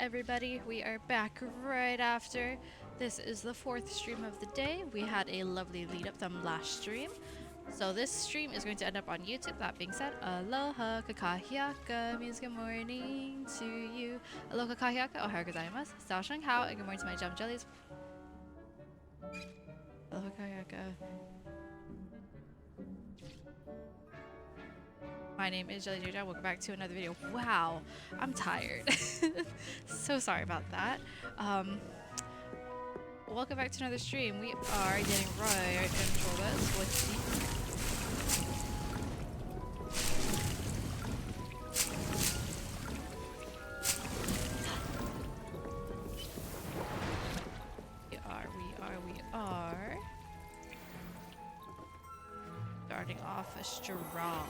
everybody? We are back right after. This is the fourth stream of the day. We had a lovely lead up from last stream. So this stream is going to end up on YouTube. That being said, aloha kakahiaka means good morning to you. Aloha kakahiaka, ohayou gozaimasu. Sao sheng hao, and good morning to my jump jellies. Aloha kakahiaka. My name is Jelly Jojo. Welcome back to another video. Wow, I'm tired. So sorry about that. Welcome back to another stream. We are getting right into this with we are starting off strong.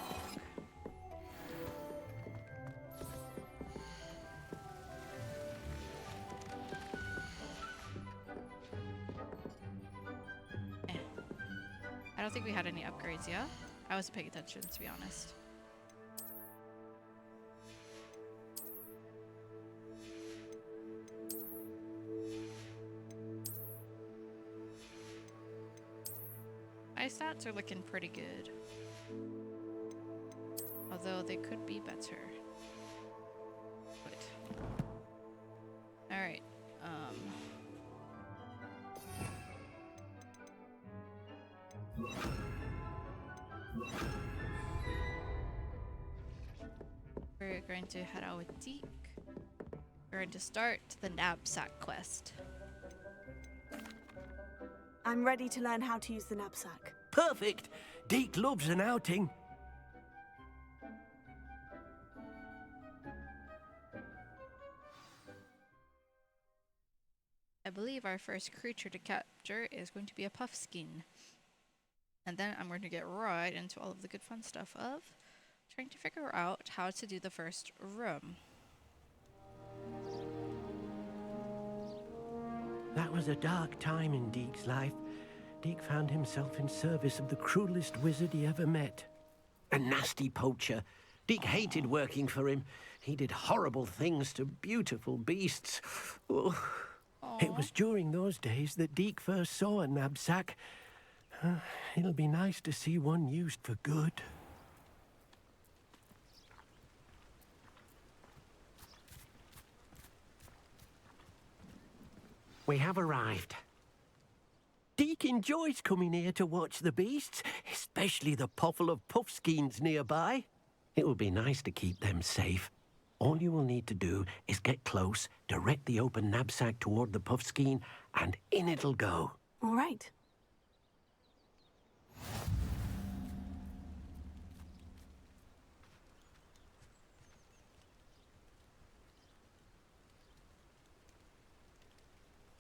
I don't think we had any upgrades yet. I wasn't paying attention, to be honest. My stats are looking pretty good. Although they could be better. Good. Alright. We're going to head out with Deke. We're going to start the knapsack quest. I'm ready to learn how to use the knapsack. Perfect! Deke loves an outing. I believe our first creature to capture is going to be a puffskein. And then I'm going to get right into all of the good fun stuff of trying to figure out how to do the first room. That was a dark time in Deke's life. Deke found himself in service of the cruelest wizard he ever met. A nasty poacher. Deke hated working for him. He did horrible things to beautiful beasts. Oh. It was during those days that Deke first saw a knapsack. It'll be nice to see one used for good. We have arrived. Deke enjoys coming here to watch the beasts, especially the potful of puffskeins nearby. It will be nice to keep them safe. All you will need to do is get close, direct the open knapsack toward the puffskein, and in it'll go. All right.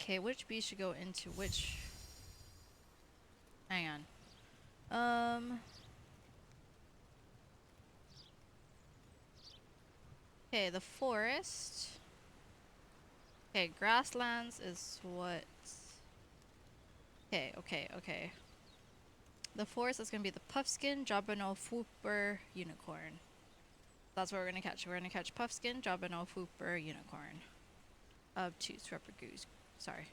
Okay, which beast should go into which? Hang on. Okay, the forest. Okay, grasslands is what? Okay. The forest is gonna be the puffskin, Jabano, Fooper, unicorn. That's what we're gonna catch. We're gonna catch puffskin, Jabano, Fooper, unicorn. Obtuse, rubber goose. Sorry.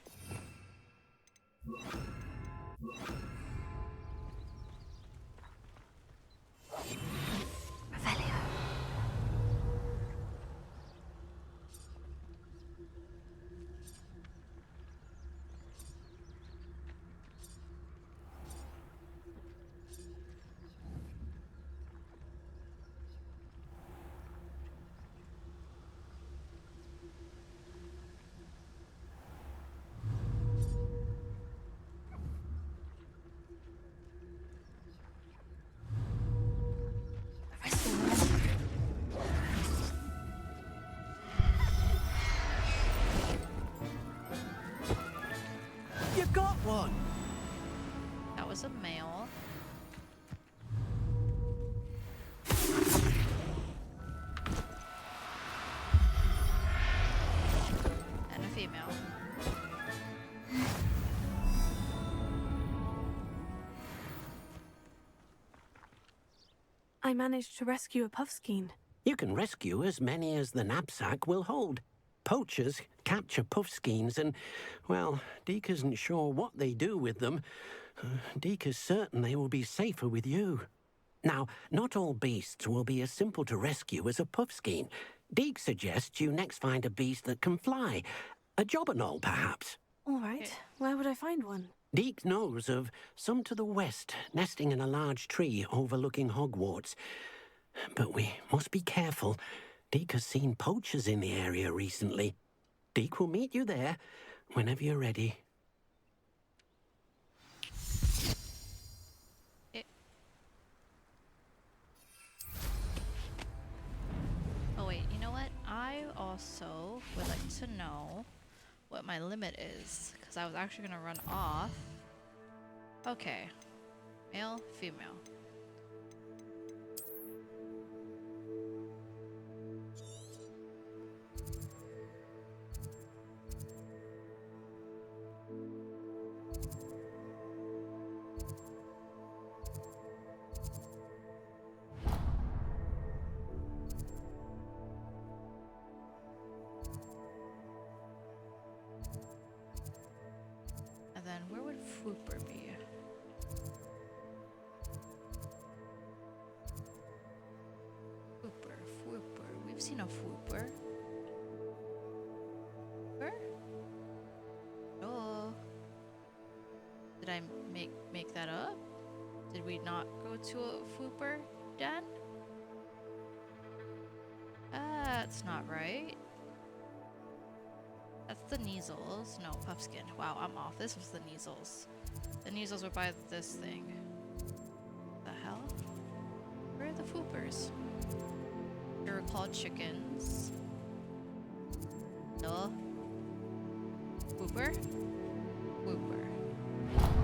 Revelio. You got one! That was a male. And a female. I managed to rescue a puffskein. You can rescue as many as the knapsack will hold. Poachers capture puffskeins and, well, Deke isn't sure what they do with them. Deke is certain they will be safer with you. Now, not all beasts will be as simple to rescue as a puffskein. Deke suggests you next find a beast that can fly. A jobberknoll, perhaps. All right. Okay. Where would I find one? Deke knows of some to the west, nesting in a large tree overlooking Hogwarts. But we must be careful. Deke has seen poachers in the area recently. Deke will meet you there whenever you're ready. Oh wait, you know what? I also would like to know what my limit is, because I was actually gonna run off. Okay. Male, female. And then where would Fwooper be? Fwooper. We've seen a Fwooper. Where? Oh. Did I make that up? Did we not go to a Fwooper den? That's not right. That's the Neasels. No, Puffskin. Wow, I'm off. This was the Neasels. The Neasels were by this thing. The hell? Where are the Fwoopers? They were called chickens. No. Fwooper? Fwooper.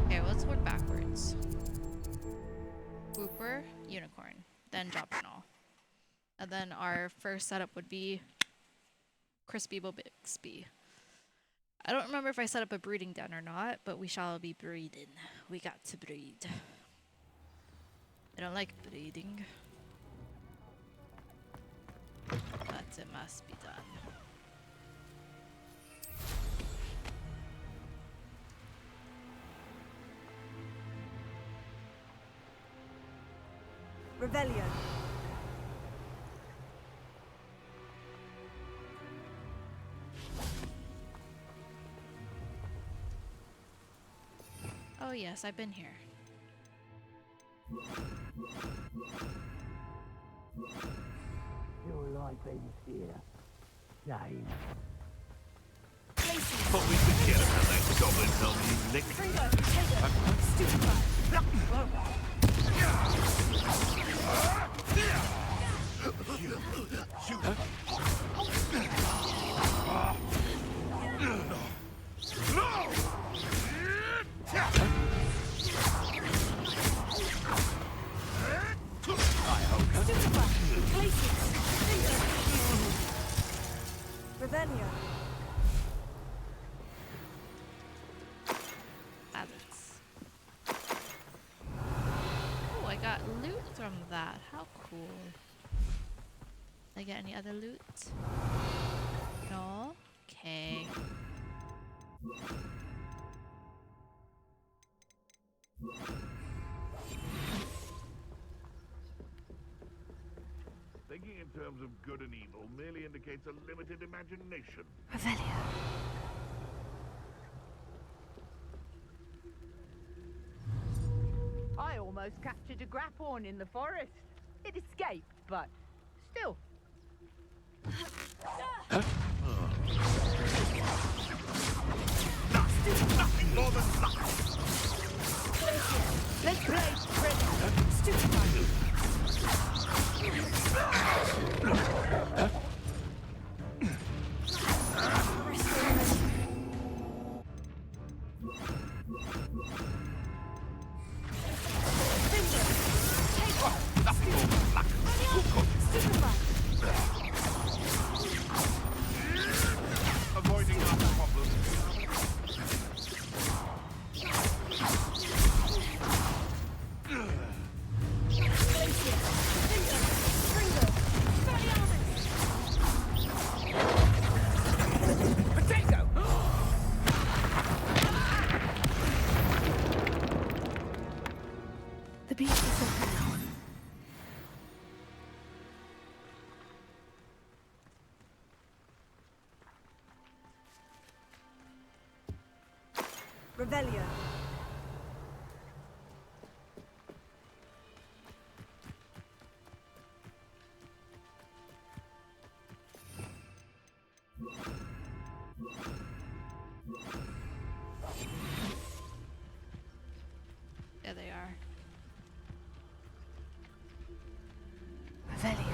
Okay, let's work backwards. Fwooper, unicorn, then Jobberknoll. And then our first setup would be Crispy Bixby. I don't remember if I set up a breeding den or not, but we shall be breeding. We got to breed. I don't like breeding, but it must be done. Revelio. Oh yes, I've been here. Your life ends here, Jane. But we forget about that goblin helm you licked. Revelio. Alex. Oh, I got loot from that. How cool. Did I get any other loot? No? Okay. Thinking in terms of good and evil merely indicates a limited imagination. Revelio. I almost captured a grapphorn in the forest. It escaped, but still. Nothing more than luck. Let's play Nothing more than luck. Stupefy. Revelio. There they are. Revelio.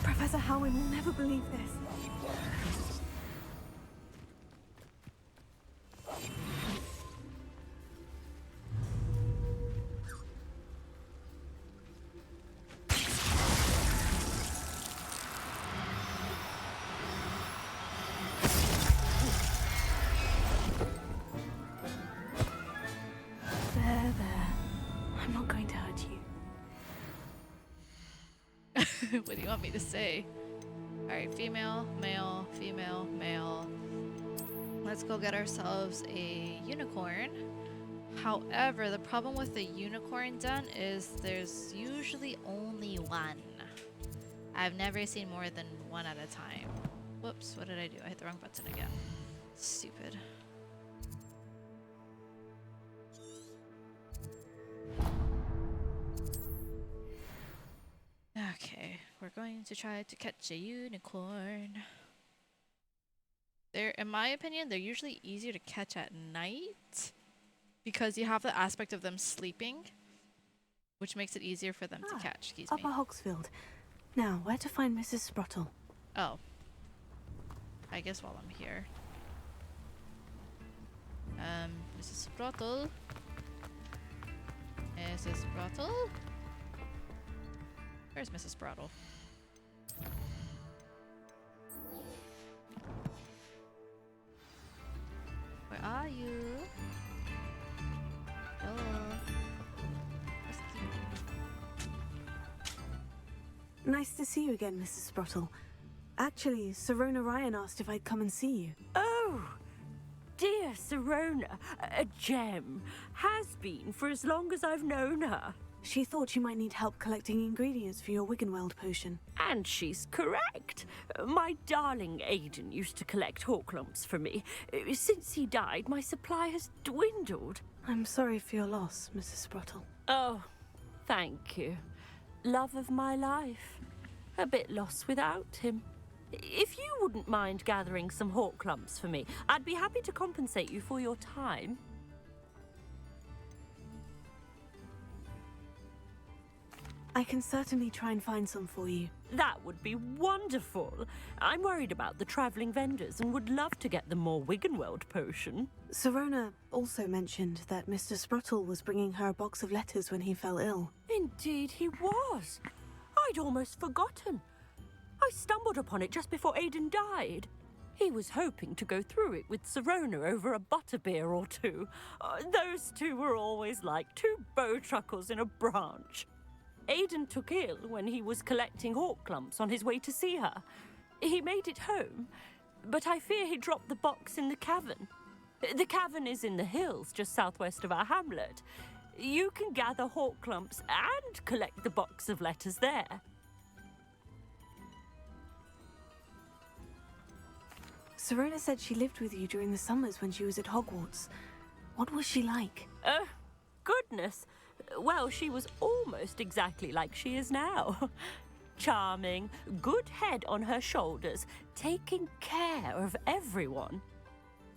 Professor Howin will never believe this. There. I'm not going to hurt you. What do you want me to say? Alright, female, male, female, male. Let's go get ourselves a unicorn. However, the problem with the unicorn den is there's usually only one. I've never seen more than one at a time. Whoops, what did I do? I hit the wrong button again. Stupid. Okay, we're going to try to catch a unicorn. They're, in my opinion, they're usually easier to catch at night because you have the aspect of them sleeping, which makes it easier for them to catch. Excuse me. Upper Hogsfield. Now, where to find Mrs. Sprottle? Oh. I guess while I'm here. Mrs. Sprottle. Mrs. Sprottle? Where's Mrs. Sprottle? Where are you? Oh. Nice to see you again, Mrs. Sprottle. Actually, Sirona Ryan asked if I'd come and see you. Oh, dear Sirona, a gem. Has been for as long as I've known her. She thought you might need help collecting ingredients for your Wiggenweld potion. And she's correct. My darling Aidan used to collect hawk lumps for me. Since he died, my supply has dwindled. I'm sorry for your loss, Mrs. Sprottle. Oh, thank you. Love of my life. A bit lost without him. If you wouldn't mind gathering some hawk lumps for me, I'd be happy to compensate you for your time. I can certainly try and find some for you. That would be wonderful. I'm worried about the travelling vendors and would love to get them more Wiggenweld potion. Sirona also mentioned that Mr. Sprottle was bringing her a box of letters when he fell ill. Indeed he was. I'd almost forgotten. I stumbled upon it just before Aidan died. He was hoping to go through it with Sirona over a butterbeer or two. Those two were always like two bowtruckles in a branch. Aidan took ill when he was collecting hawk lumps on his way to see her. He made it home, but I fear he dropped the box in the cavern. The cavern is in the hills just southwest of our hamlet. You can gather hawk lumps and collect the box of letters there. Sirona said she lived with you during the summers when she was at Hogwarts. What was she like? Goodness. Well, she was almost exactly like she is now. Charming, good head on her shoulders, taking care of everyone.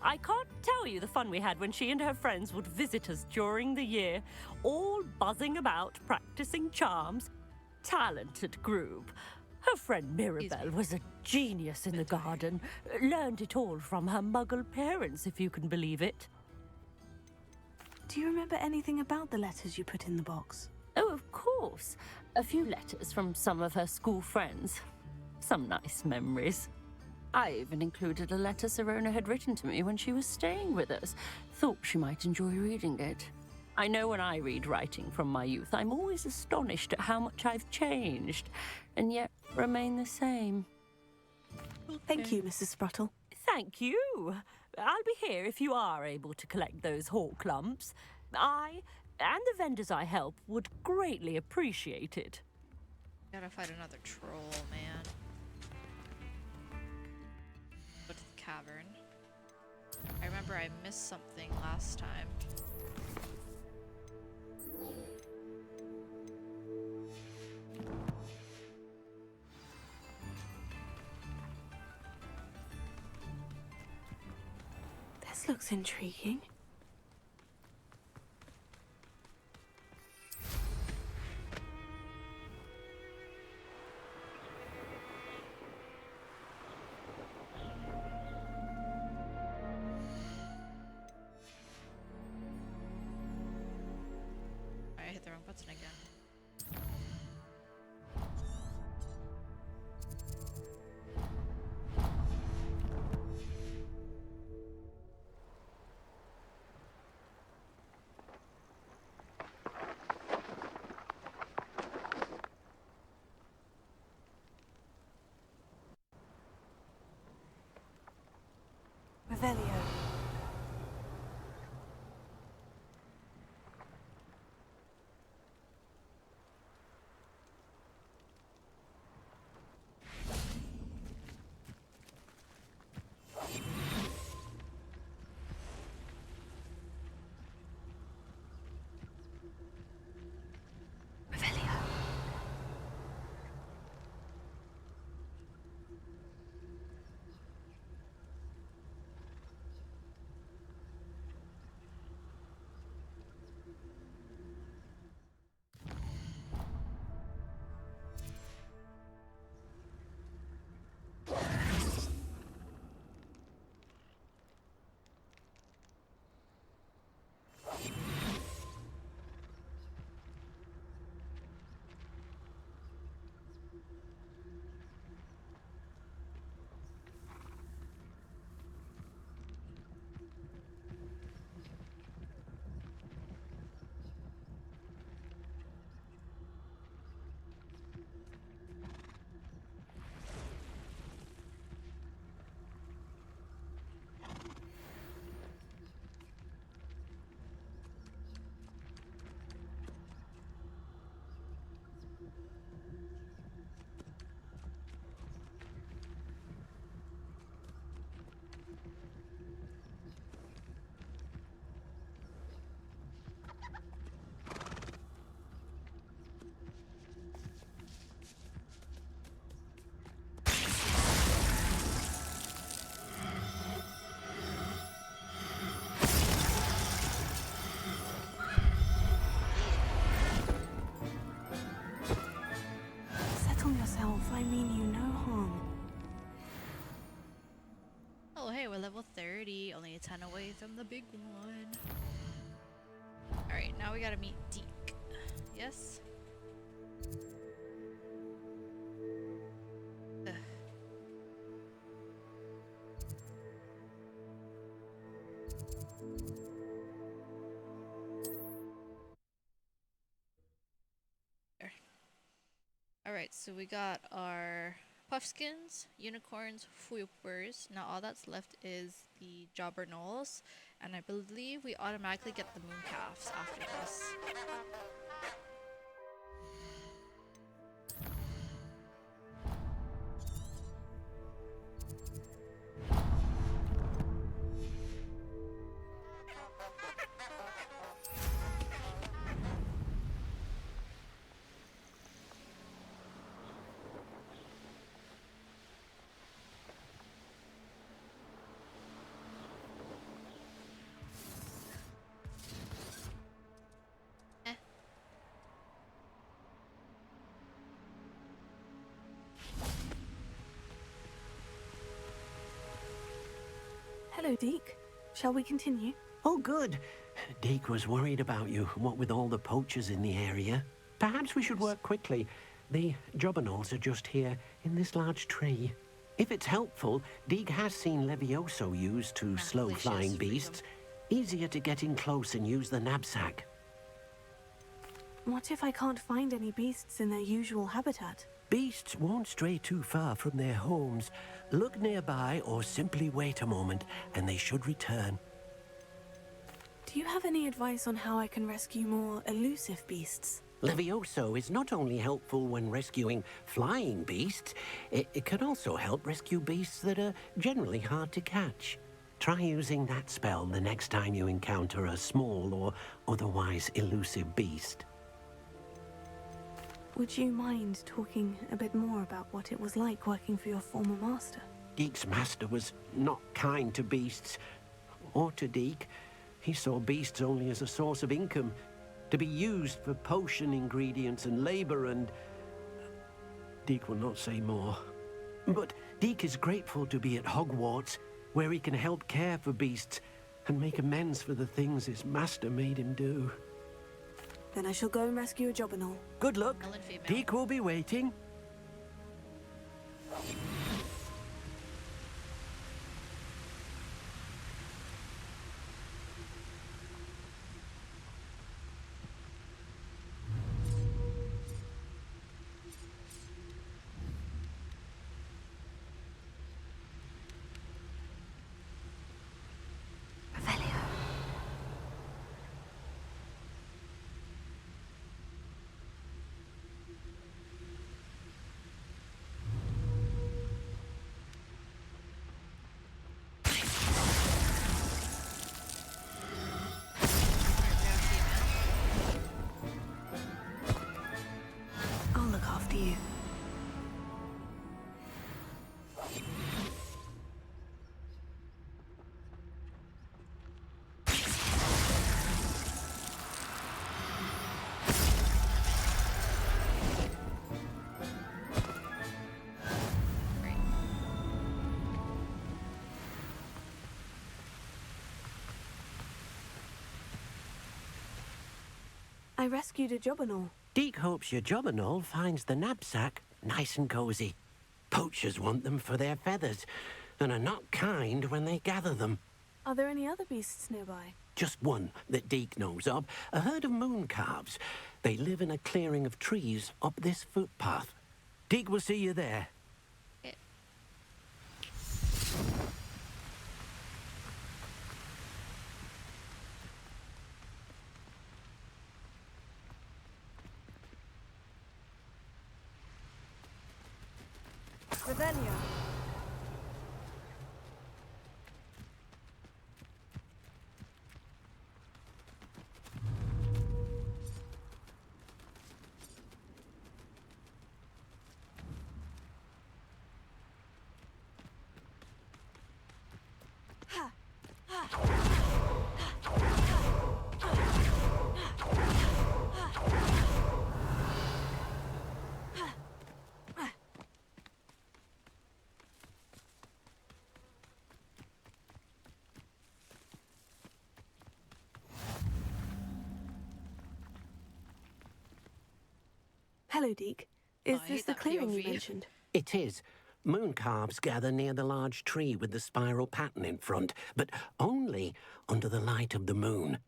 I can't tell you the fun we had when she and her friends would visit us during the year, all buzzing about, practicing charms. Talented group. Her friend Mirabelle was a genius in the garden. Learned it all from her muggle parents, if you can believe it. Do you remember anything about the letters you put in the box? Oh, of course. A few letters from some of her school friends. Some nice memories. I even included a letter Serona had written to me when she was staying with us. Thought she might enjoy reading it. I know when I read writing from my youth, I'm always astonished at how much I've changed, and yet remain the same. Thank you, Mrs. Spruttle. Thank you. I'll be here if you are able to collect those hawk lumps. I and the vendors I help would greatly appreciate it. Gotta fight another troll, man. Go to the cavern. I remember I missed something last time. This looks intriguing. I hit the wrong button again. Revelio. Revelio. Settle yourself. I mean you no harm. Oh, hey, we're level 30, only a 10 away from the big one. Alright, now we gotta meet Deke. Yes? Ugh. There. Alright, so we got our puffskins, unicorns, fwooppers. Now all that's left is the jobber gnolls, and I believe we automatically get the mooncalves after this. Hello, Deke. Shall we continue? Oh, good. Deke was worried about you, what with all the poachers in the area. Perhaps we should work quickly. The jobberknolls are just here, in this large tree. If it's helpful, Deeg has seen Levioso used to slow please, flying yes, freedom. beasts. Easier to get in close and use the knapsack. What if I can't find any beasts in their usual habitat? Beasts won't stray too far from their homes. Look nearby or simply wait a moment, and they should return. Do you have any advice on how I can rescue more elusive beasts? Levioso is not only helpful when rescuing flying beasts, it can also help rescue beasts that are generally hard to catch. Try using that spell the next time you encounter a small or otherwise elusive beast. Would you mind talking a bit more about what it was like working for your former master? Deek's master was not kind to beasts, or to Deek. He saw beasts only as a source of income, to be used for potion ingredients and labor, and Deek will not say more. But Deek is grateful to be at Hogwarts, where he can help care for beasts and make amends for the things his master made him do. Then I shall go and rescue a jobberknoll. Good luck. Male and female. Deek will be waiting. I'll look after you. Great. I rescued a jobberknoll. Deek hopes your jobberknoll finds the knapsack nice and cozy. Poachers want them for their feathers, and are not kind when they gather them. Are there any other beasts nearby? Just one that Deek knows of, a herd of moon calves. They live in a clearing of trees up this footpath. Deek will see you there. Okay. Revelio. Hello, Deek. Is I this hate the that clearing you POV. mentioned? It is. Moon calves gather near the large tree with the spiral pattern in front, but only under the light of the moon.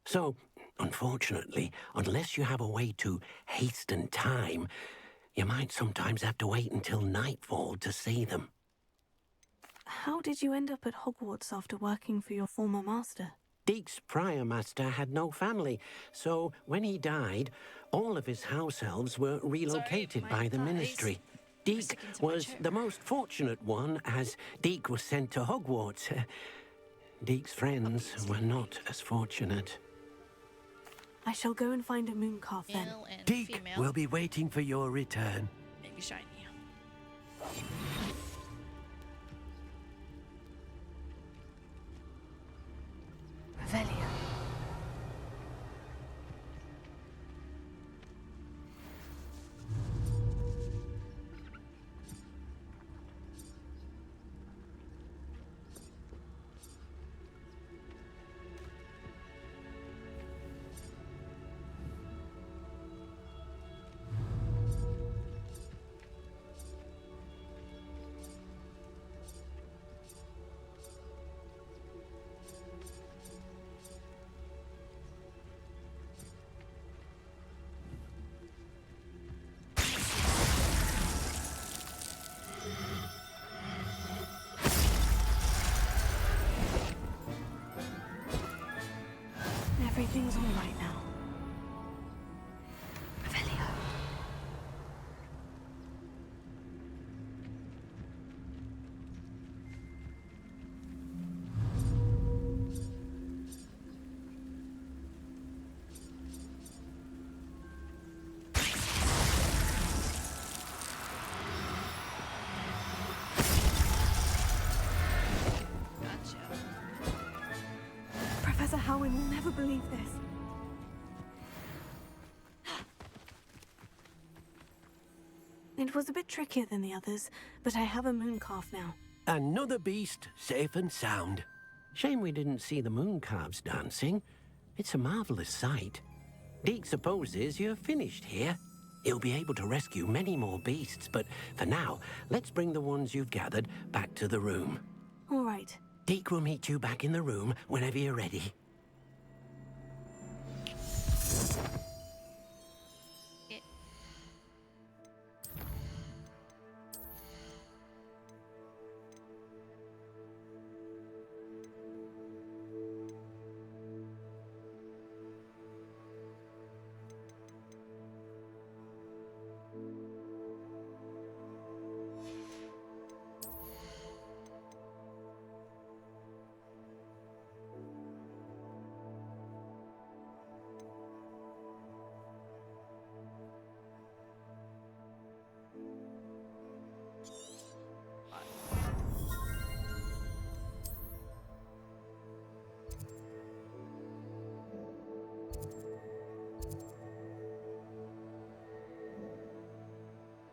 So, unfortunately, unless you have a way to hasten time, you might sometimes have to wait until nightfall to see them. How did you end up at Hogwarts after working for your former master? Deek's prior master had no family, so when he died, all of his house elves were relocated my by the thighs ministry. are Deek sticking to my was chair. the most fortunate one, as Deek was sent to Hogwarts. Deek's friends were not as fortunate. I shall go and find a moon calf then. Male and Deek female. will be waiting for your return. Maybe shiny. Revelio. It was a bit trickier than the others, but I have a moon calf now. Another beast, safe and sound. Shame we didn't see the moon calves dancing. It's a marvelous sight. Deke supposes you're finished here. He'll be able to rescue many more beasts, but for now, let's bring the ones you've gathered back to the room. All right. Deke will meet you back in the room whenever you're ready.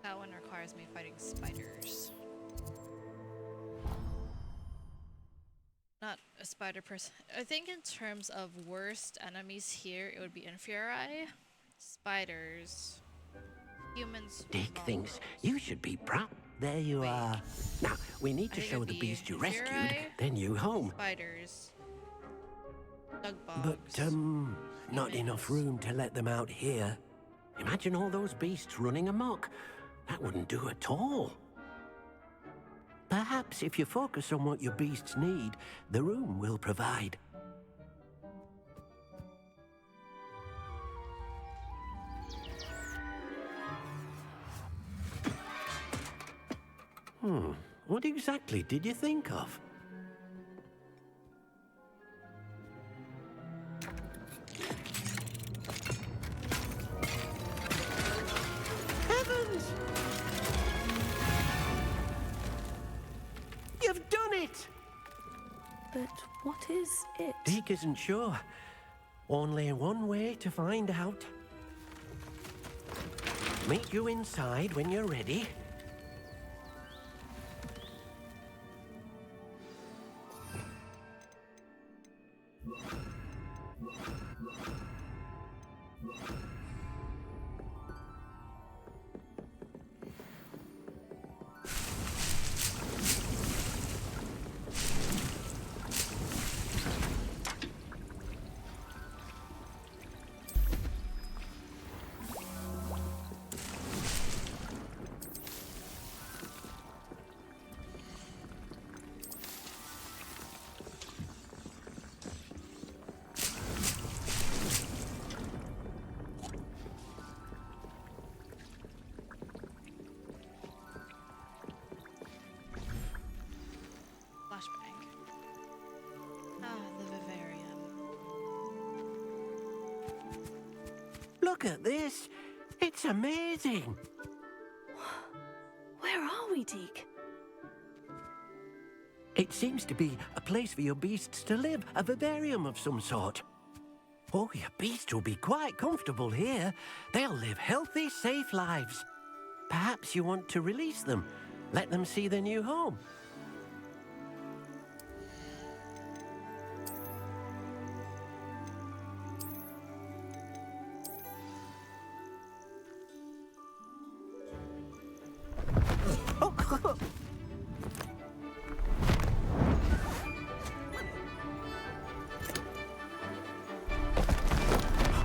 That one requires me fighting spiders. Not a spider person. I think in terms of worst enemies here, it would be Inferi. Spiders. Humans. Deke thinks you should be proud. There you are. Now, we need to show the beast you rescued their new home. Spiders. Dug But, bugs. not enough room to let them out here. Imagine all those beasts running amok. That wouldn't do at all. Perhaps if you focus on what your beasts need, the room will provide. What exactly did you think of? Heavens! You've done it! But what is it? Deke isn't sure. Only one way to find out. Meet you inside when you're ready. Flashbang. Ah, the vivarium. Look at this. It's amazing. Where are we, Deke? It seems to be a place for your beasts to live, a vivarium of some sort. Oh, your beasts will be quite comfortable here. They'll live healthy, safe lives. Perhaps you want to release them, let them see their new home.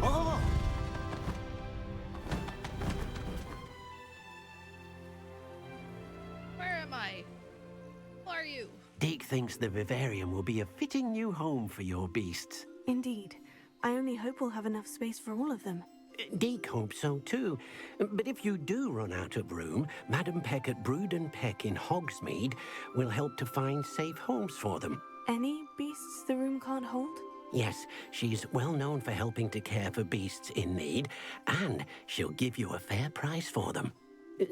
Oh! Where am I? Who are you? Deke thinks the vivarium will be a fitting new home for your beasts. Indeed. I only hope we'll have enough space for all of them. Deke hopes so too. But if you do run out of room, Madam Peck at Brood and Peck in Hogsmeade will help to find safe homes for them. Any beasts the room can't hold? Yes, she's well known for helping to care for beasts in need, and she'll give you a fair price for them.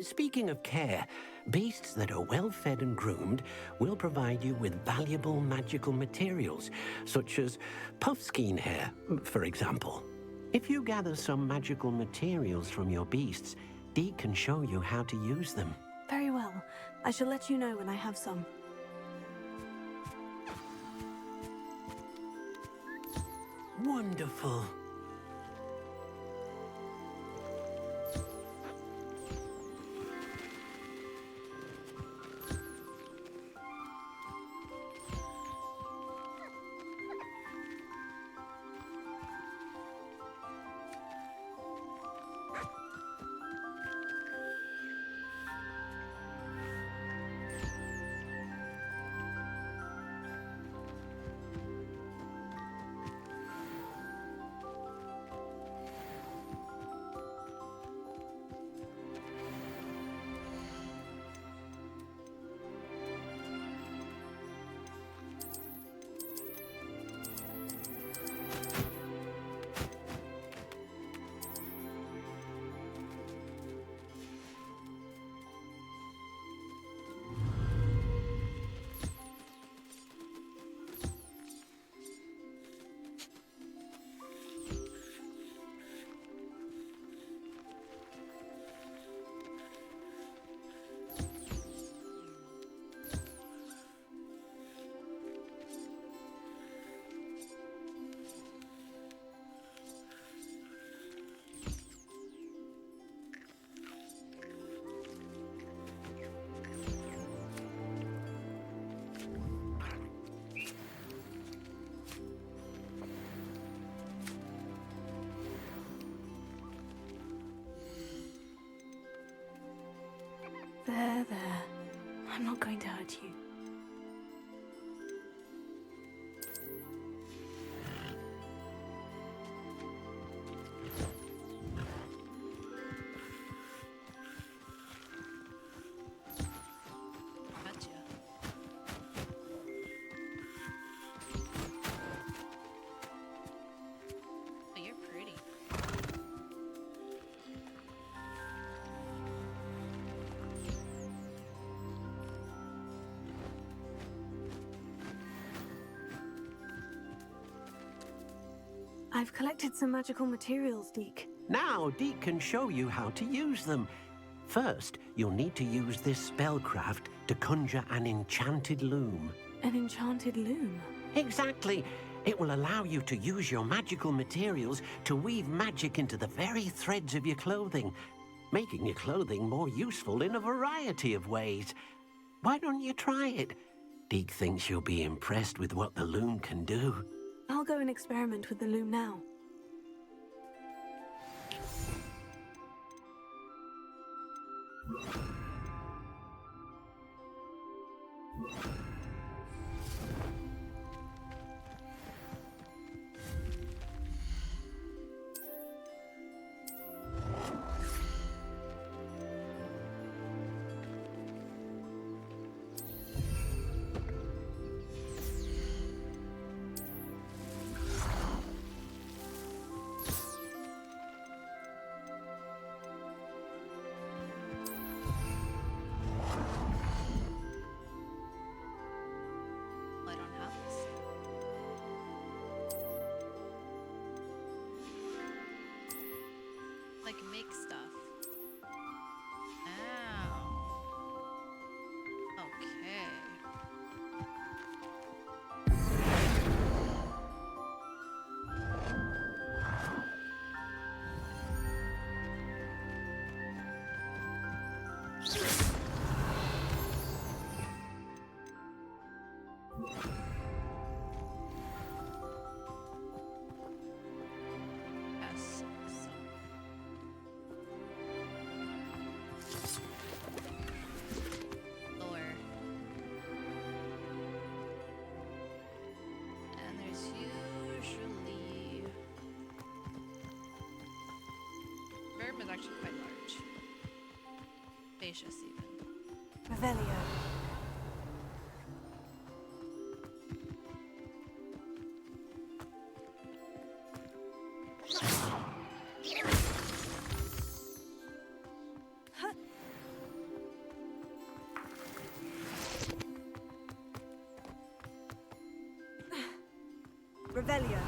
Speaking of care, beasts that are well fed and groomed will provide you with valuable magical materials, such as puffskein hair, for example. If you gather some magical materials from your beasts, Deke can show you how to use them. Very well. I shall let you know when I have some. Wonderful. There. I'm not going to hurt you. Gotcha. Oh, you're pretty. I've collected some magical materials, Deke. Now Deke can show you how to use them. First, you'll need to use this spellcraft to conjure an enchanted loom. An enchanted loom. Exactly. It will allow you to use your magical materials to weave magic into the very threads of your clothing, making your clothing more useful in a variety of ways. Why don't you try it? Deke thinks you'll be impressed with what the loom can do. I'll go and experiment with the loom now. I don't have this. Like, make stuff. Ow. Okay. Yes. Lower. And there's usually... Verm is actually quite large. Spacious even. Revelio. Revelio.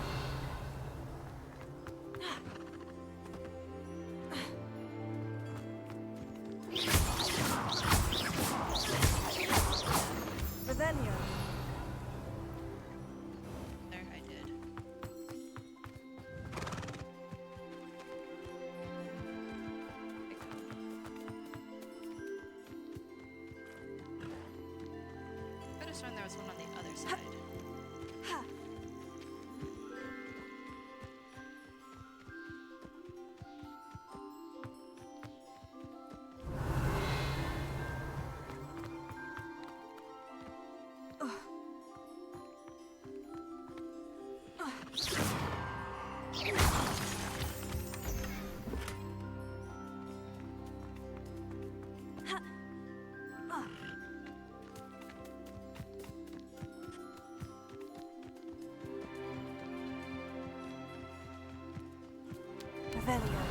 have sworn there was one on the other side. Revelio.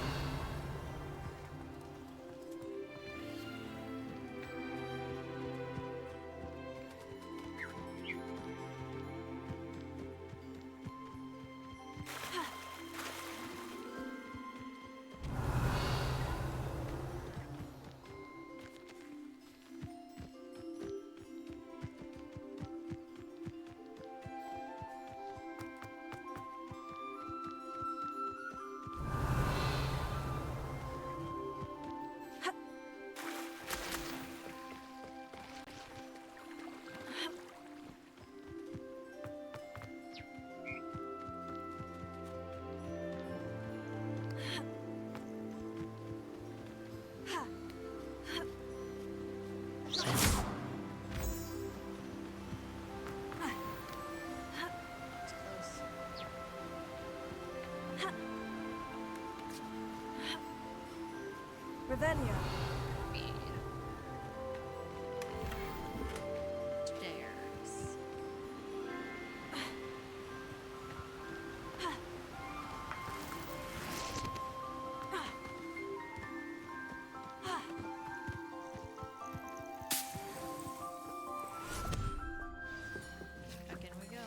It's close. Revelio. Speed. Stairs. Back in we go.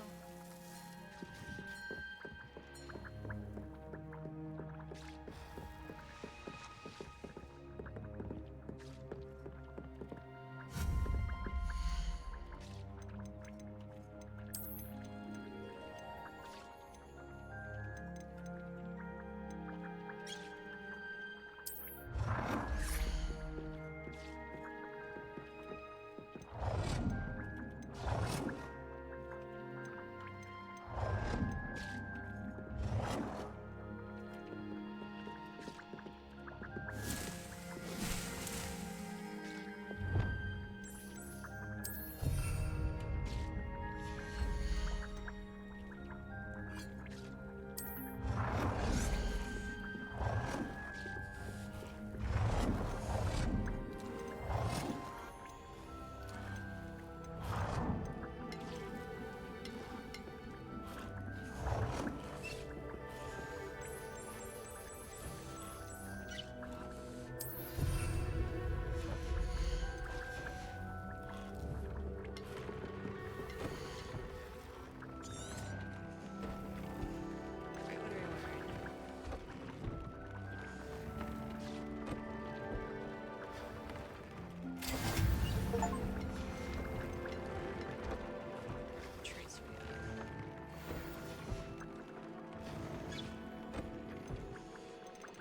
Alright, what are we ordering? Traits we have.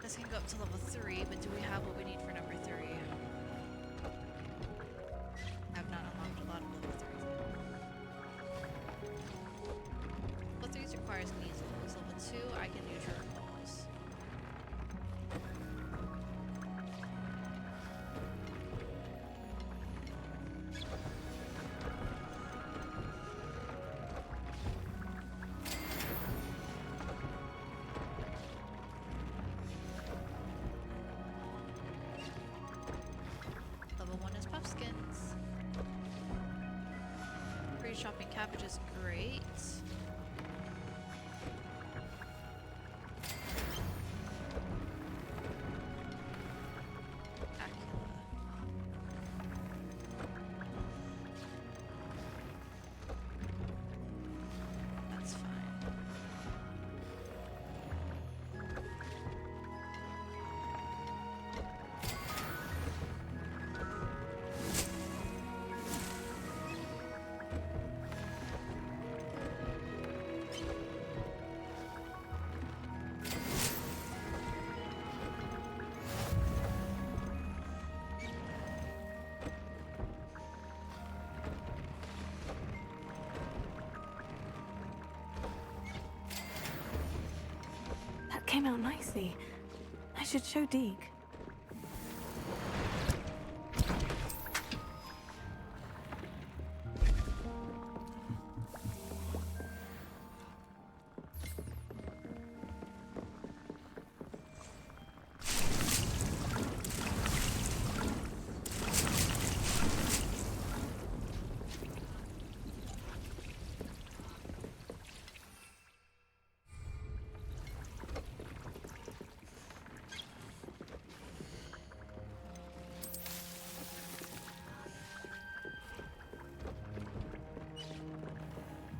This can go up to level 3, but do we have what we need for number 3? I've not unlocked a lot of level 3s. Level 3s requires measles. Level 2, I can use your calls. Level 1 is Puffskins. Free shopping cabbage is great. Acula. That's fine. came out nicely. I should show Deke.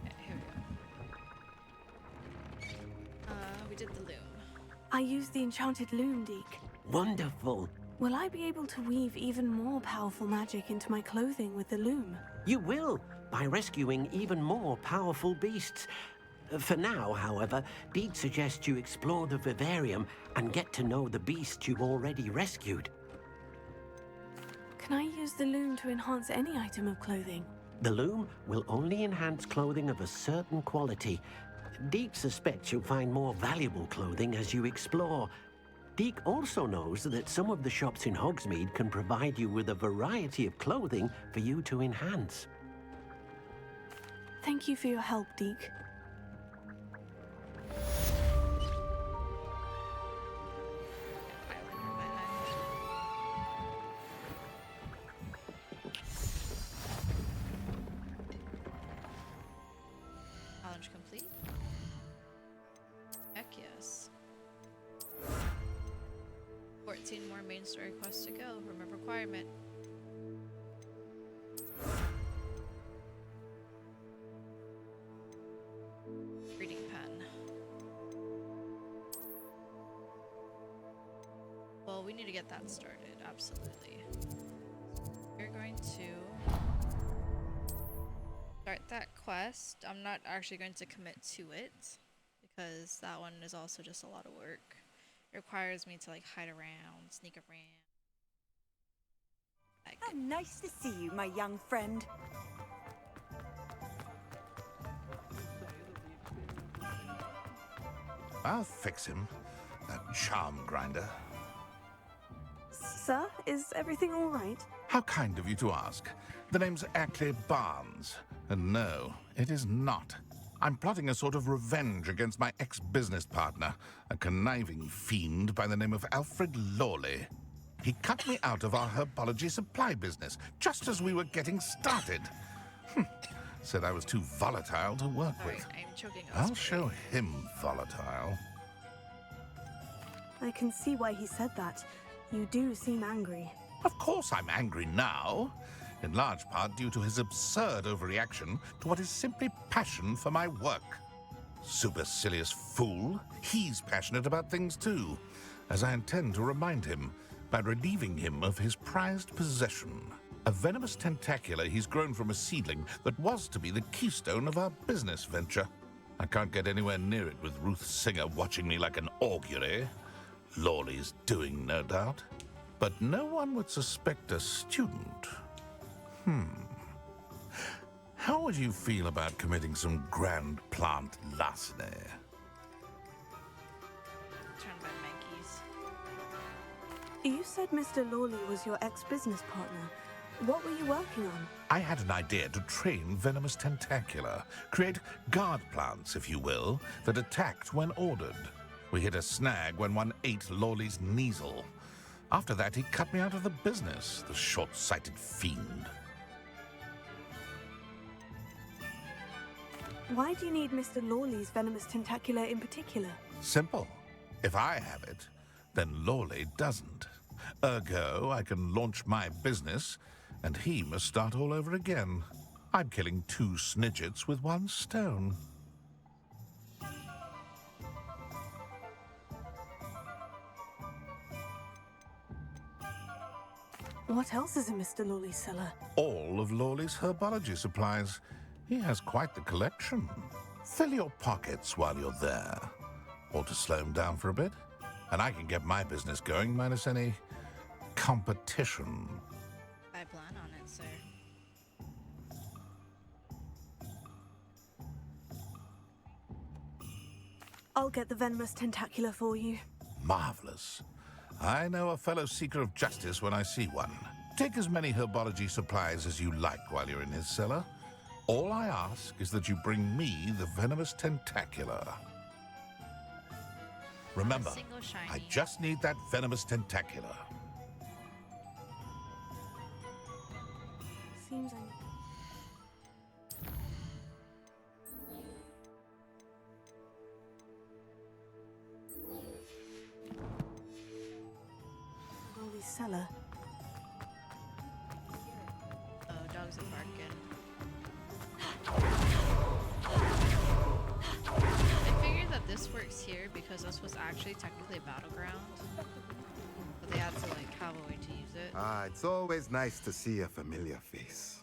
Okay, here we go. We did the loom. I used the enchanted loom, Deke. Wonderful. Will I be able to weave even more powerful magic into my clothing with the loom? You will, by rescuing even more powerful beasts. For now, however, Deke suggests you explore the vivarium and get to know the beasts you've already rescued. Can I use the loom to enhance any item of clothing? The loom will only enhance clothing of a certain quality. Deke suspects you'll find more valuable clothing as you explore. Deke also knows that some of the shops in Hogsmeade can provide you with a variety of clothing for you to enhance. Thank you for your help, Deke. Challenge complete. Heck yes. 14 more main story quests to go. Remember requirement. Reading pen. Well, we need to get that started, absolutely. We're going to start that quest. I'm not actually going to commit to it because that one is also just a lot of work. It requires me to like hide around, sneak around. Like, How nice to see you, my young friend. I'll fix him. That charm grinder. Sir, is everything all right? How kind of you to ask. The name's Ackley Barnes. And no, it is not. I'm plotting a sort of revenge against my ex-business partner, a conniving fiend by the name of Alfred Lawley. He cut me out of our herbology supply business just as we were getting started. Said I was too volatile to work sorry, with. I'm choking on I'll spray. show him volatile. I can see why he said that. You do seem angry. Of course I'm angry now, in large part due to his absurd overreaction to what is simply passion for my work. Supercilious fool, he's passionate about things too, as I intend to remind him by relieving him of his prized possession. A venomous tentacula he's grown from a seedling that was to be the keystone of our business venture. I can't get anywhere near it with Ruth Singer watching me like an augury. Lawley's doing, no doubt. But no one would suspect a student. How would you feel about committing some grand plant larceny? Turn by Mankeys. You said Mr. Lawley was your ex-business partner. What were you working on? I had an idea to train venomous tentacula, create guard plants, if you will, that attacked when ordered. We hit a snag when one ate Lawley's Kneasel. After that, he cut me out of the business, the short-sighted fiend. Why do you need Mr. Lawley's venomous tentacula in particular? Simple. If I have it, then Lawley doesn't. Ergo, I can launch my business, and he must start all over again. I'm killing two snidgets with one stone. What else is in Mr. Lawley's cellar? All of Lawley's herbology supplies. He has quite the collection. Fill your pockets while you're there. Or to slow him down for a bit. And I can get my business going minus any competition. I plan on it, sir. I'll get the venomous tentacula for you. Marvelous. I know a fellow seeker of justice when I see one. Take as many herbology supplies as you like while you're in his cellar. All I ask is that you bring me the venomous tentacula. Remember, Single shiny. I just need that venomous tentacula. Seems Holy cellar. Oh, dogs are barking. I figured that this works here because this was actually technically a battleground. But they had to like have a way to use it. Ah, it's always nice to see a familiar face.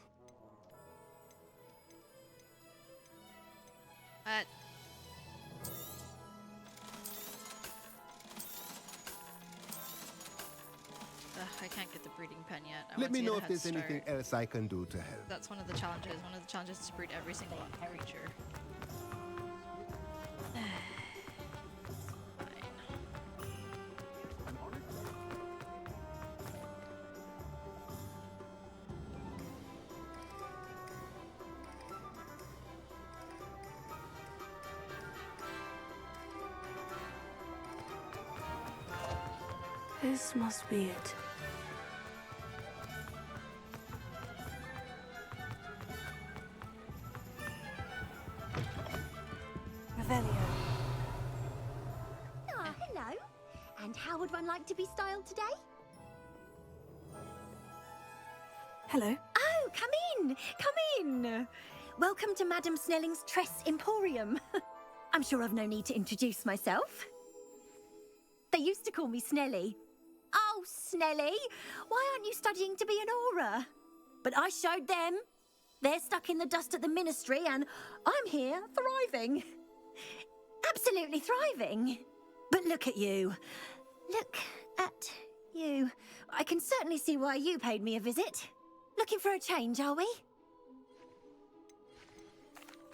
I can't get the breeding pen yet. I Let want me to get know a if head there's start. anything else I can do to help. That's one of the challenges. One of the challenges is to breed every single creature. Fine. This must be it. Revelio. Ah, hello. And how would one like to be styled today? Hello. Oh, come in. Come in. Welcome to Madame Snelling's Tress Emporium. I'm sure I've no need to introduce myself. They used to call me Snelly. Oh, Snelly, why aren't you studying to be an aura? But I showed them. They're stuck in the dust at the ministry, and I'm here thriving. Absolutely thriving. But look at you. Look at you. I can certainly see why you paid me a visit. Looking for a change, are we?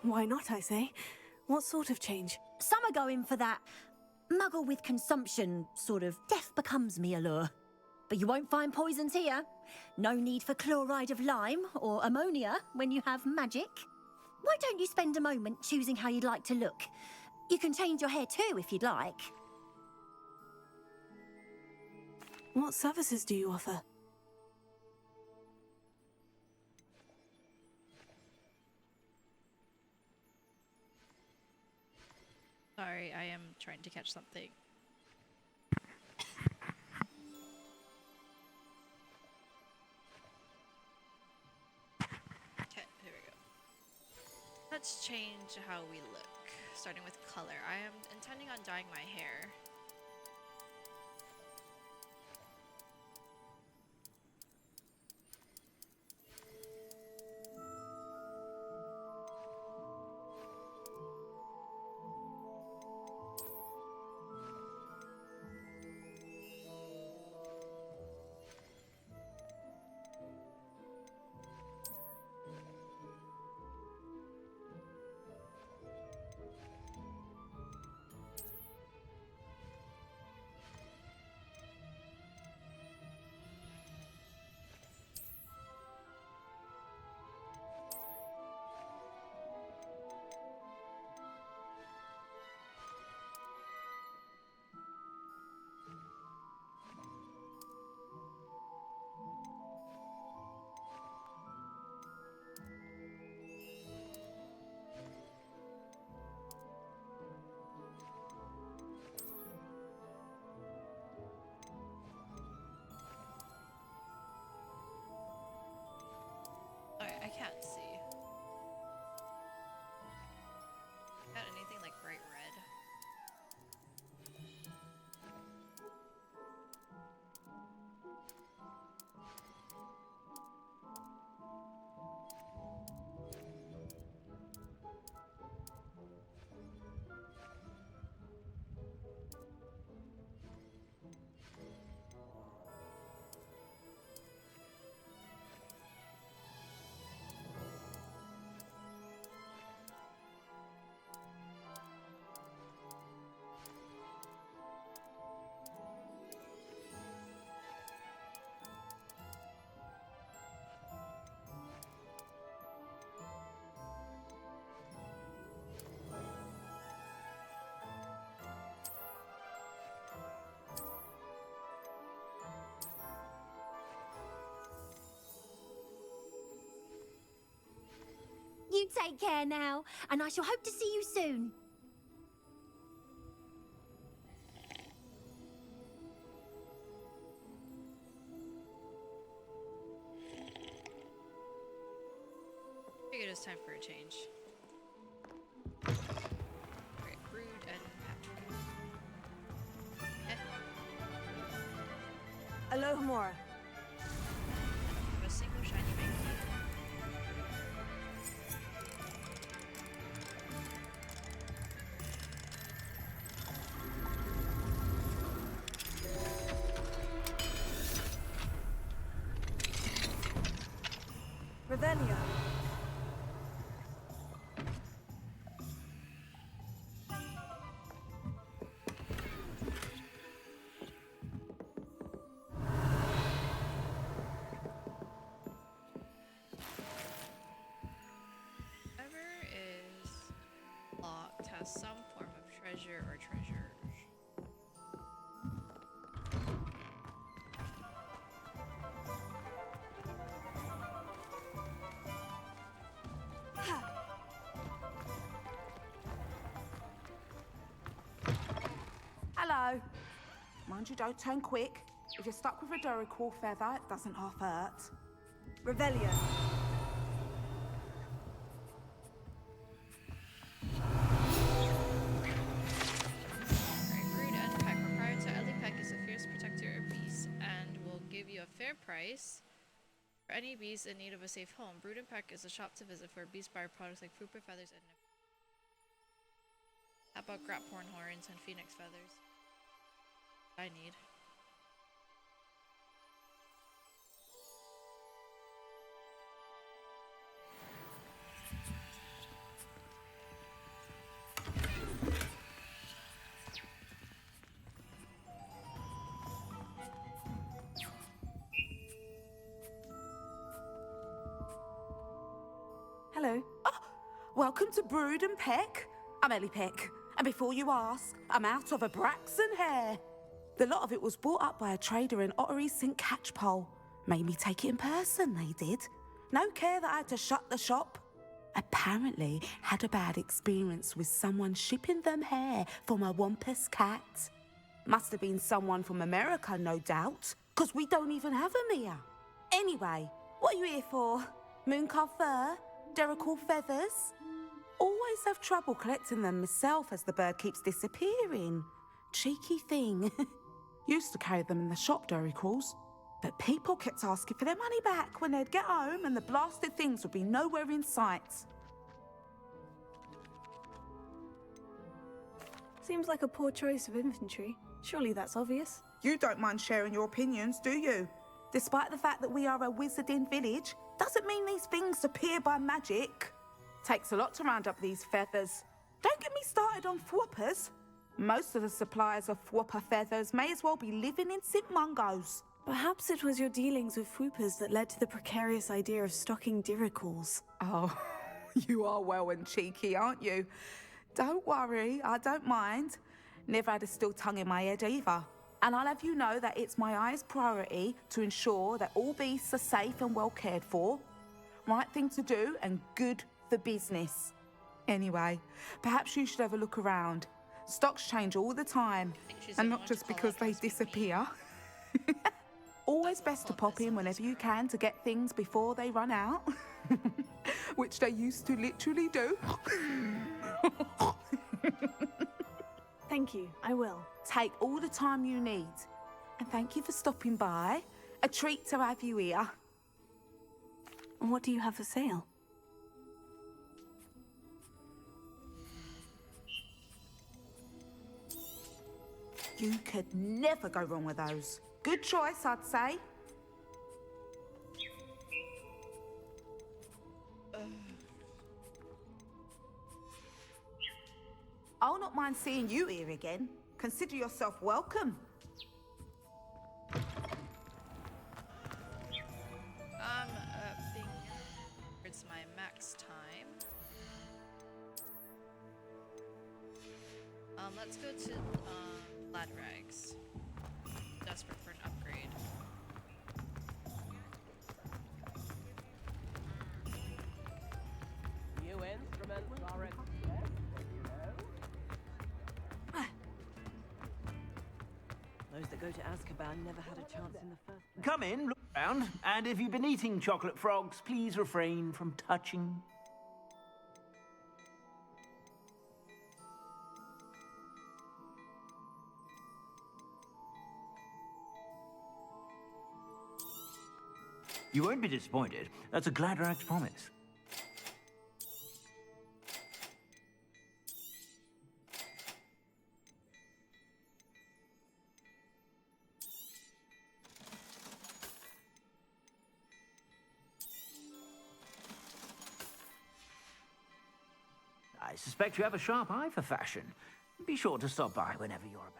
Why not, I say? What sort of change? Some are going for that muggle with consumption, sort of death becomes me allure. But you won't find poisons here. No need for chloride of lime or ammonia when you have magic. Why don't you spend a moment choosing how you'd like to look? You can change your hair too if you'd like. What services do you offer? Sorry, I am trying to catch something. Okay, here we go. Let's change how we look, starting with color. I am intending on dyeing my hair. Take care now, and I shall hope to see you soon. I think it is time for a change. Alright, brood and pack. Alohomora. A single shiny magnet. Revelio. Whoever is locked has some form of treasure or treasures. Hello. Mind you don't turn quick. If you're stuck with a Dorical feather, it doesn't half hurt. Revelio. Alright, brood and pack. Proprietor Ellie Peck is a fierce protector of beasts and will give you a fair price for any beast in need of a safe home. Brood and Peck is a shop to visit for beast buyer products like fruit feathers and how about graphorn horns and phoenix feathers? I need. Hello. Welcome to Brood and Peck. I'm Ellie Peck. And before you ask, I'm out of a Braxton hair. The lot of it was bought up by a trader in Ottery St. Catchpole. Made me take it in person, they did. No care that I had to shut the shop. Apparently had a bad experience with someone shipping them hair for my Wampus cat. Must have been someone from America, no doubt, because we don't even have them here. Anyway, what are you here for? Mooncar fur? Derical feathers? Always have trouble collecting them myself as the bird keeps disappearing. Cheeky thing. Used to carry them in the shop, Doricals. But people kept asking for their money back when they'd get home and the blasted things would be nowhere in sight. Seems like a poor choice of inventory. Surely that's obvious. You don't mind sharing your opinions, do you? Despite the fact that we are a wizarding village, doesn't mean these things appear by magic. Takes a lot to round up these feathers. Don't get me started on thwoppers. Most of the suppliers of thwopper feathers may as well be living in St. Mungo's. Perhaps it was your dealings with Fwoopers that led to the precarious idea of stocking diricals. Oh, you are well and cheeky, aren't you? Don't worry, I don't mind. Never had a still tongue in my head either. And I'll have you know that it's my highest priority to ensure that all beasts are safe and well cared for. Right thing to do and good for business. Anyway, perhaps you should have a look around. Stocks change all the time, and not just because they disappear. Always best to pop in whenever you can to get things before they run out. Which they used to literally do. Thank you, I will. Take all the time you need. And thank you for stopping by. A treat to have you here. And what do you have for sale? You could never go wrong with those. Good choice, I'd say. I'll not mind seeing you here again. Consider yourself welcome. Being towards my max time. Let's go to Lad Rags. Desperate for an upgrade. You in? Go to Azkaban never had a chance in the first place. Come in, look round, and if you've been eating chocolate frogs, please refrain from touching. You won't be disappointed. That's a Gladrag's promise. I suspect you have a sharp eye for fashion. Be sure to stop by whenever you're about.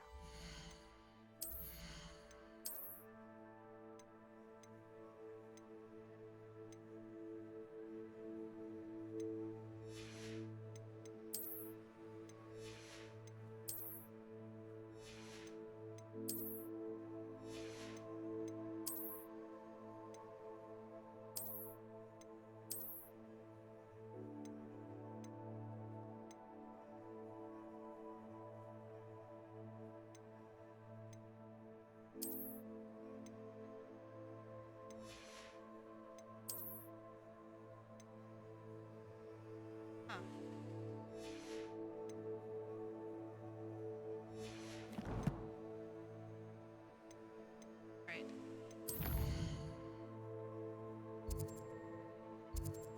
Right.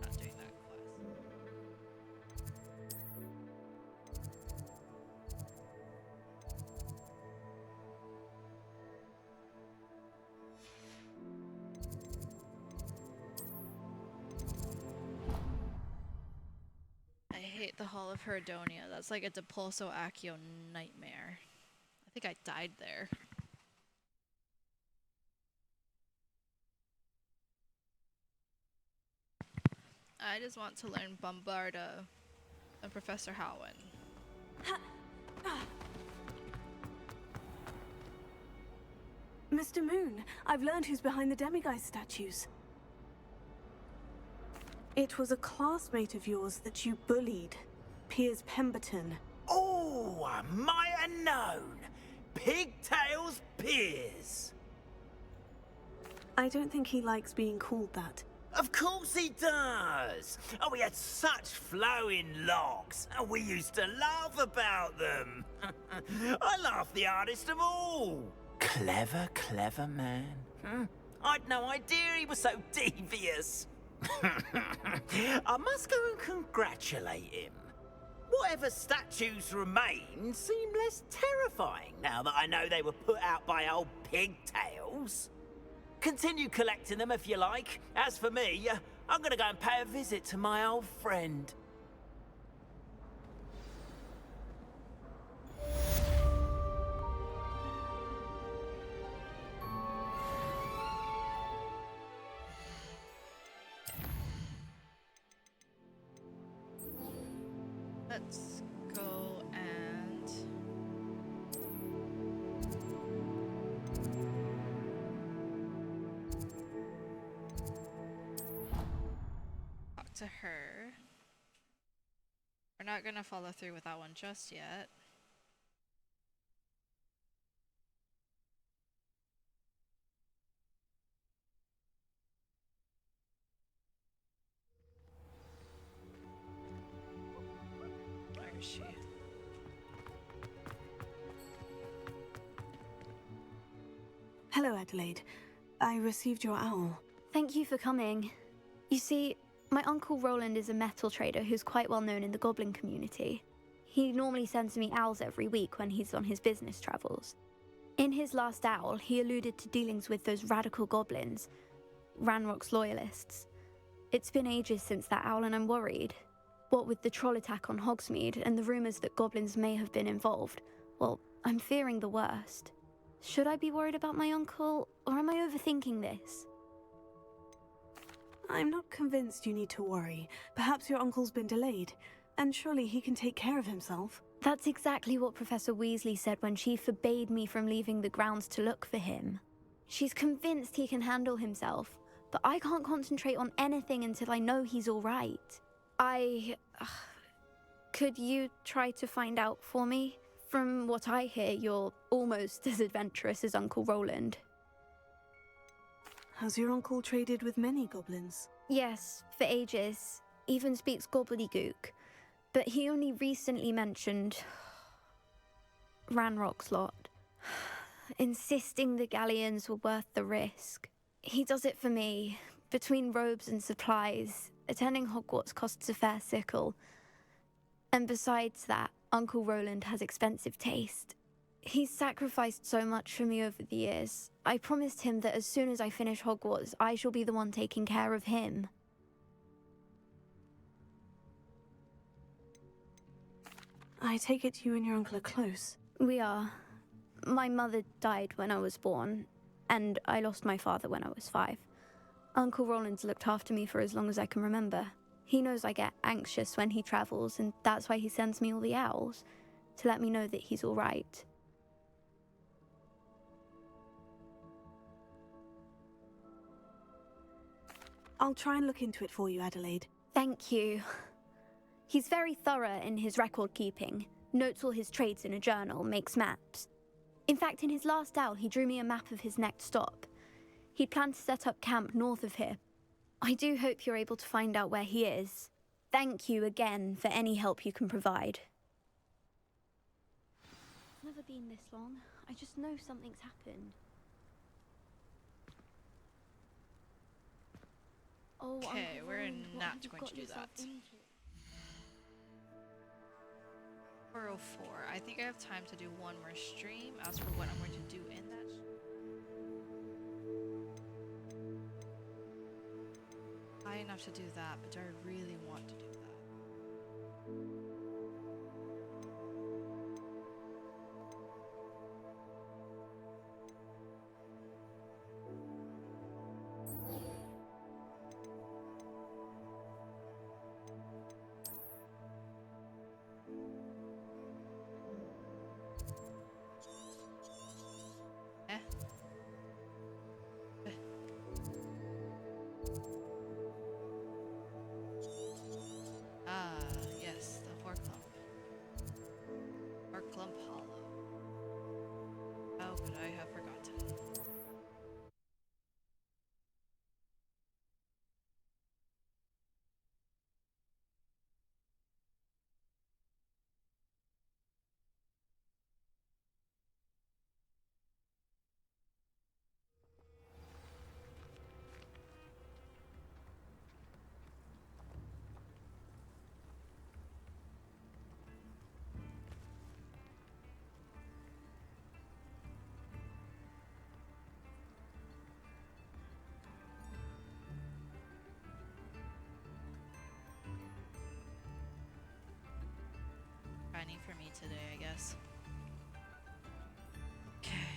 Not doing that quest. I hate the Hall of Herdonia. That's like a Depulso Accio nightmare. I think I died there. I just want to learn Bombarda and Professor Howen. Mr. Moon, I've learned who's behind the demiguise statues. It was a classmate of yours that you bullied, Piers Pemberton. Oh, I might have known. Pigtails Piers. I don't think he likes being called that. Of course he does. Oh, we had such flowing locks, and we used to laugh about them. I laughed the hardest of all. Clever, clever man. I'd no idea he was so devious. I must go and congratulate him. Whatever statues remain seem less terrifying now that I know they were put out by old pigtails. Continue collecting them if you like. As for me, I'm gonna go and pay a visit to my old friend. Let's go and talk to her. We're not gonna follow through with that one just yet. Where is she? Hello, Adelaide. I received your owl. Thank you for coming. You see, my uncle Roland is a metal trader who's quite well known in the goblin community. He normally sends me owls every week when he's on his business travels. In his last owl, he alluded to dealings with those radical goblins, Ranrock's loyalists. It's been ages since that owl and I'm worried. What with the troll attack on Hogsmeade and the rumours that goblins may have been involved, well, I'm fearing the worst. Should I be worried about my uncle, or am I overthinking this? I'm not convinced you need to worry. Perhaps your uncle's been delayed, and surely he can take care of himself. That's exactly what Professor Weasley said when she forbade me from leaving the grounds to look for him. She's convinced he can handle himself, but I can't concentrate on anything until I know he's all right. Could you try to find out for me? From what I hear, you're almost as adventurous as Uncle Roland. Has your uncle traded with many goblins? Yes, for ages. Even speaks gobbledygook. But he only recently mentioned Ranrock's lot, insisting the galleons were worth the risk. He does it for me. Between robes and supplies, attending Hogwarts costs a fair sickle. And besides that, Uncle Roland has expensive taste. He's sacrificed so much for me over the years. I promised him that as soon as I finish Hogwarts, I shall be the one taking care of him. I take it you and your uncle are close. We are. My mother died when I was born, and I lost my father when I was 5. Uncle Roland's looked after me for as long as I can remember. He knows I get anxious when he travels, and that's why he sends me all the owls, to let me know that he's all right. I'll try and look into it for you, Adelaide. Thank you. He's very thorough in his record keeping, notes all his trades in a journal, makes maps. In fact, in his last owl, he drew me a map of his next stop. He'd planned to set up camp north of here. I do hope you're able to find out where he is. Thank you again for any help you can provide. It's never been this long. I just know something's happened. Oh, Okay, Uncle we're Roland, what not have you going got to do yourself that. into? 404. I think I have time to do one more stream. As for what I'm going to do in that I enough to do that, but do I really want to do that? Yes, the Horclump. Horclump Hollow. How could I have forgotten? Shiny for me today, I guess. Okay.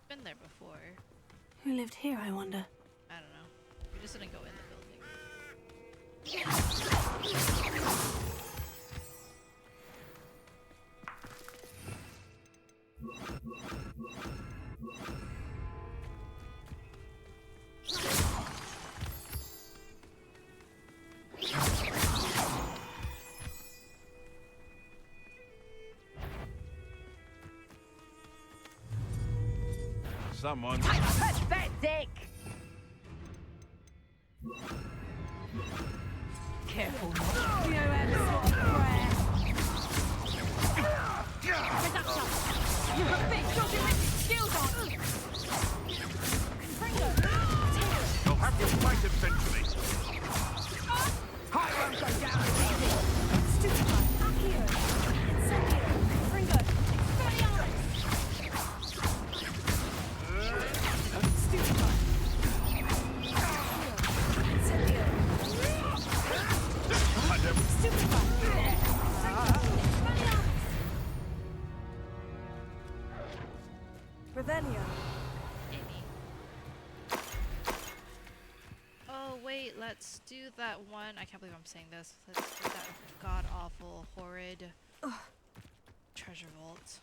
Been there before. Who lived here, I wonder? I don't know. We just didn't go in the building. Someone. Pathetic! Careful, not. You have some prayer. You have fixed your domestic skills on. You'll have to fight eventually. I won't go down easy. Stupefy, Accio, Incendio, Fringo, Expelliarmus. Stupefy. Incendio. Stupefy. Expelliarmus. Revelio. Oh wait, let's do that one. I can't believe I'm saying this. Let's do that god awful, horrid treasure vault.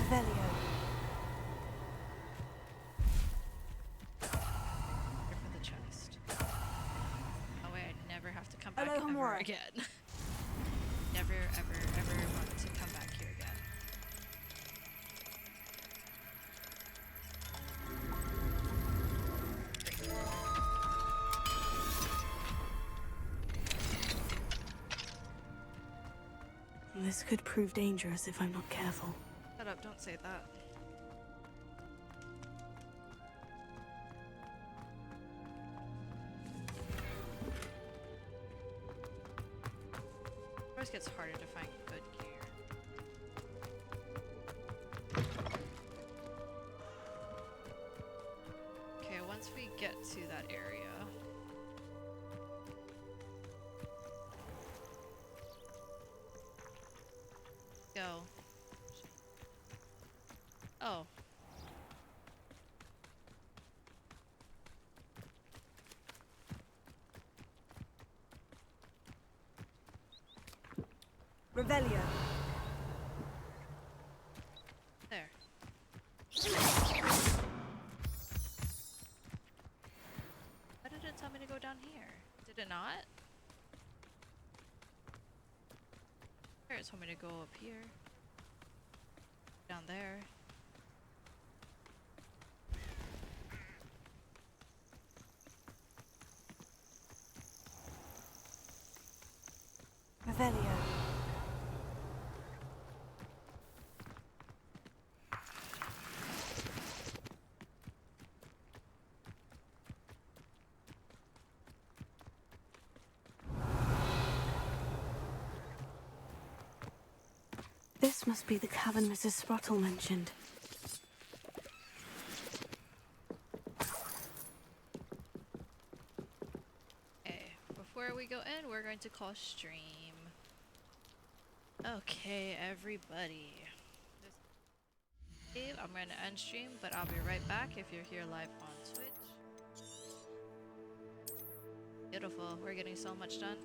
Revelio. Here for the chest. That way I never have to come back ever again. Never, ever, ever want to come back here again. This could prove dangerous if I'm not careful. Shut up, don't say that. It always gets harder to find good gear. Okay, once we get to that area. Go. Oh. Revelio. There. Why did it tell me to go down here? Did it not? It told me to go up here. Down there. Revelio. This must be the cavern Mrs. Sprottle mentioned. Okay, before we go in, we're going to call stream. Okay, everybody. I'm going to end stream, but I'll be right back if you're here live on Twitch. Beautiful, we're getting so much done.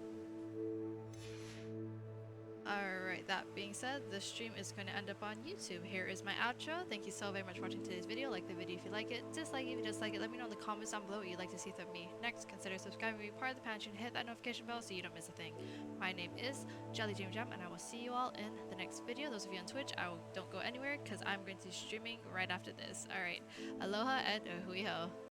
Alright, that being said, the stream is going to end up on YouTube. Here is my outro. Thank you so very much for watching today's video. Like the video if you like it. Dislike it if you dislike it. Let me know in the comments down below what you'd like to see from me. Next, consider subscribing to be part of the pantry and hit that notification bell so you don't miss a thing. My name is Jelly Jam Jam, and I will see you all in the next video. Those of you on Twitch, don't go anywhere because I'm going to be streaming right after this. Alright, aloha and hui ho.